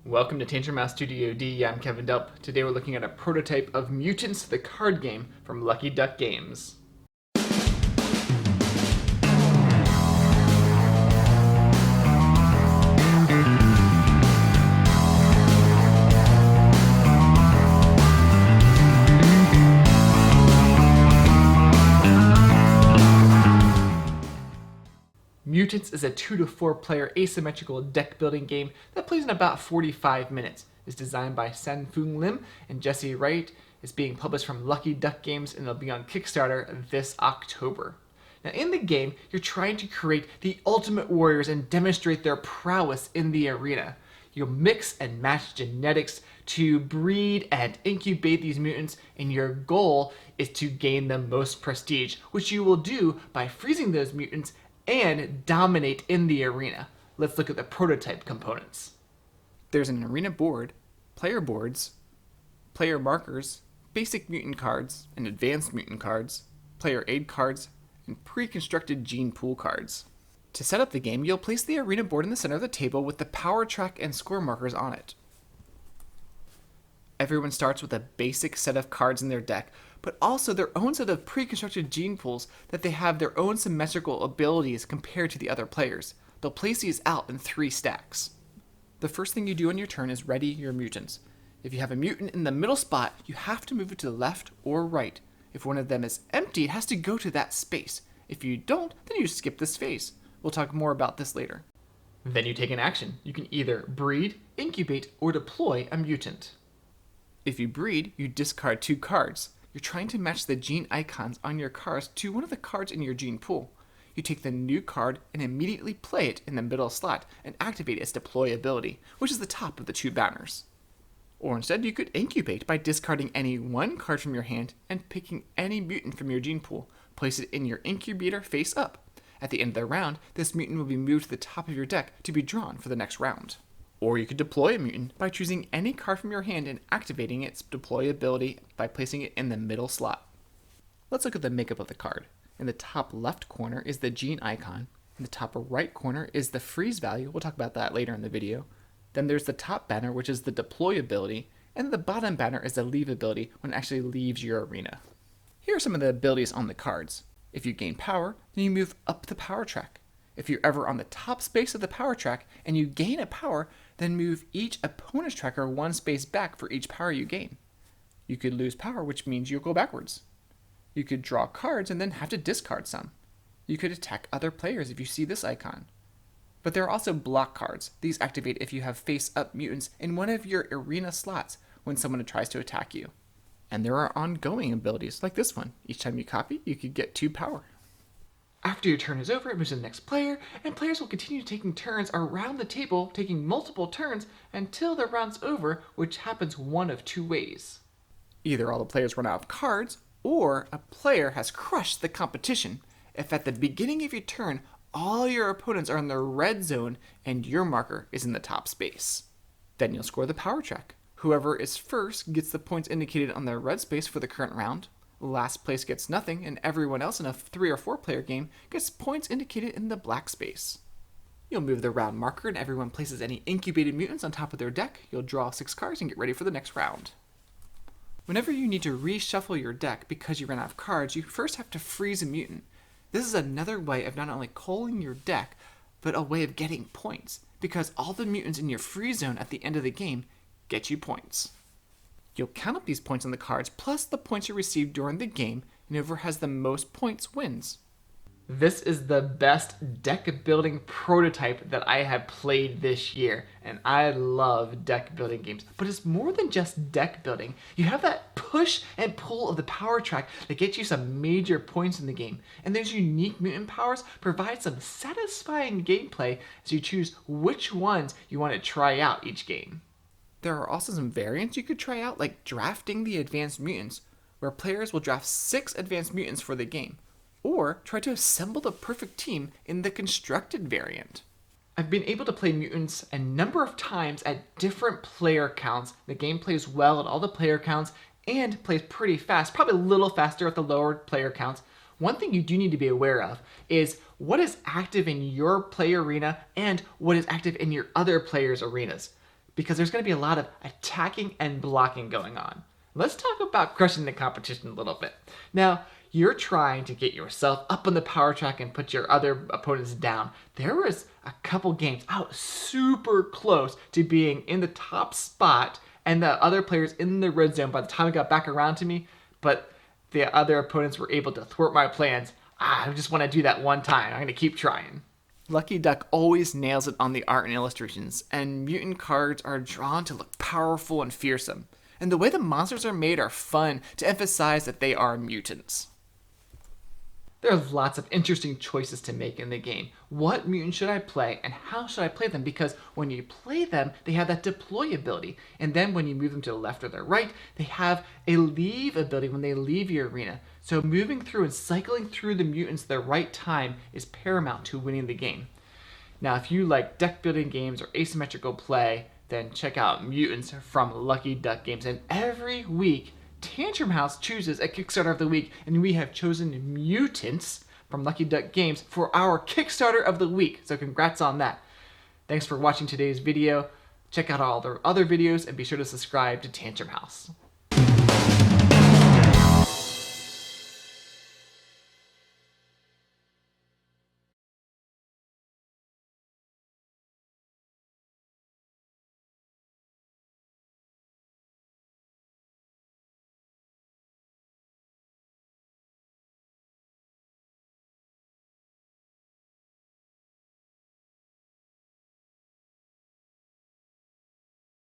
Welcome to Tantrum Con Studio D. I'm Kevin Delp. Today we're looking at a prototype of Mutants, the card game from Lucky Duck Games. Mutants is a 2 to 4 player asymmetrical deck building game that plays in about 45 minutes. It's designed by San-Fung Lim and Jesse Wright. It's being published from Lucky Duck Games and it'll be on Kickstarter this October. Now in the game, you're trying to create the ultimate warriors and demonstrate their prowess in the arena. You'll mix and match genetics to breed and incubate these mutants, and your goal is to gain the most prestige, which you will do by freezing those mutants and dominate in the arena. Let's look at the prototype components. There's an arena board, player boards, player markers, basic mutant cards and advanced mutant cards, player aid cards, and pre-constructed gene pool cards. To set up the game, you'll place the arena board in the center of the table with the power track and score markers on it. Everyone starts with a basic set of cards in their deck, but also their own set of pre-constructed gene pools that they have their own symmetrical abilities compared to the other players. They'll place these out in 3 stacks. The first thing you do on your turn is ready your mutants. If you have a mutant in the middle spot, you have to move it to the left or right. If one of them is empty, it has to go to that space. If you don't, then you skip this phase. We'll talk more about this later. Then you take an action. You can either breed, incubate, or deploy a mutant. If you breed, you discard 2 cards. You're trying to match the gene icons on your cards to one of the cards in your gene pool. You take the new card and immediately play it in the middle slot and activate its deploy ability, which is the top of the 2 banners. Or instead, you could incubate by discarding any 1 card from your hand and picking any mutant from your gene pool. Place it in your incubator face up. At the end of the round, this mutant will be moved to the top of your deck to be drawn for the next round. Or you could deploy a mutant by choosing any card from your hand and activating its deploy ability by placing it in the middle slot. Let's look at the makeup of the card. In the top left corner is the gene icon. In the top right corner is the freeze value. We'll talk about that later in the video. Then there's the top banner, which is the deploy ability, and the bottom banner is the leave ability when it actually leaves your arena. Here are some of the abilities on the cards. If you gain power, then you move up the power track. If you're ever on the top space of the power track and you gain a power, then move each opponent's tracker 1 space back for each power you gain. You could lose power, which means you'll go backwards. You could draw cards and then have to discard some. You could attack other players if you see this icon. But there are also block cards. These activate if you have face-up mutants in one of your arena slots when someone tries to attack you. And there are ongoing abilities like this one. Each time you copy, you could get 2 power. After your turn is over, it moves to the next player, and players will continue taking turns around the table, taking multiple turns until the round's over, which happens one of 2 ways. Either all the players run out of cards, or a player has crushed the competition. If at the beginning of your turn, all your opponents are in the red zone and your marker is in the top space. Then you'll score the power track. Whoever is first gets the points indicated on the red space for the current round. Last place gets nothing, and everyone else in a 3 or 4 player game gets points indicated in the black space. You'll move the round marker and everyone places any incubated mutants on top of their deck. You'll draw 6 cards and get ready for the next round. Whenever you need to reshuffle your deck because you ran out of cards, you first have to freeze a mutant. This is another way of not only culling your deck, but a way of getting points, because all the mutants in your freeze zone at the end of the game get you points. You'll count up these points on the cards, plus the points you received during the game, and whoever has the most points wins. This is the best deck building prototype that I have played this year, and I love deck building games. But it's more than just deck building. You have that push and pull of the power track that gets you some major points in the game, and those unique mutant powers provide some satisfying gameplay as you choose which ones you want to try out each game. There are also some variants you could try out, like drafting the advanced mutants, where players will draft 6 advanced mutants for the game, or try to assemble the perfect team in the constructed variant. I've been able to play mutants a number of times at different player counts. The game plays well at all the player counts and plays pretty fast, probably a little faster at the lower player counts. One thing you do need to be aware of is what is active in your play arena and what is active in your other players' arenas. because there's going to be a lot of attacking and blocking going on. Let's talk about crushing the competition a little bit. Now, you're trying to get yourself up on the power track and put your other opponents down. There was a couple games out super close to being in the top spot and the other players in the red zone by the time it got back around to me, but the other opponents were able to thwart my plans. I just want to do that one time. I'm going to keep trying. Lucky Duck always nails it on the art and illustrations, and mutant cards are drawn to look powerful and fearsome. And the way the monsters are made are fun to emphasize that they are mutants. There are lots of interesting choices to make in the game. What mutant should I play and how should I play them? Because when you play them, they have that deploy ability. And then when you move them to the left or the right, they have a leave ability when they leave your arena. So moving through and cycling through the mutants at the right time is paramount to winning the game. Now, if you like deck building games or asymmetrical play, then check out Mutants from Lucky Duck Games. And every week, Tantrum House chooses a Kickstarter of the week, and we have chosen Mutants from Lucky Duck Games for our Kickstarter of the week. So congrats on that. Thanks for watching today's video. Check out all the other videos and be sure to subscribe to Tantrum House.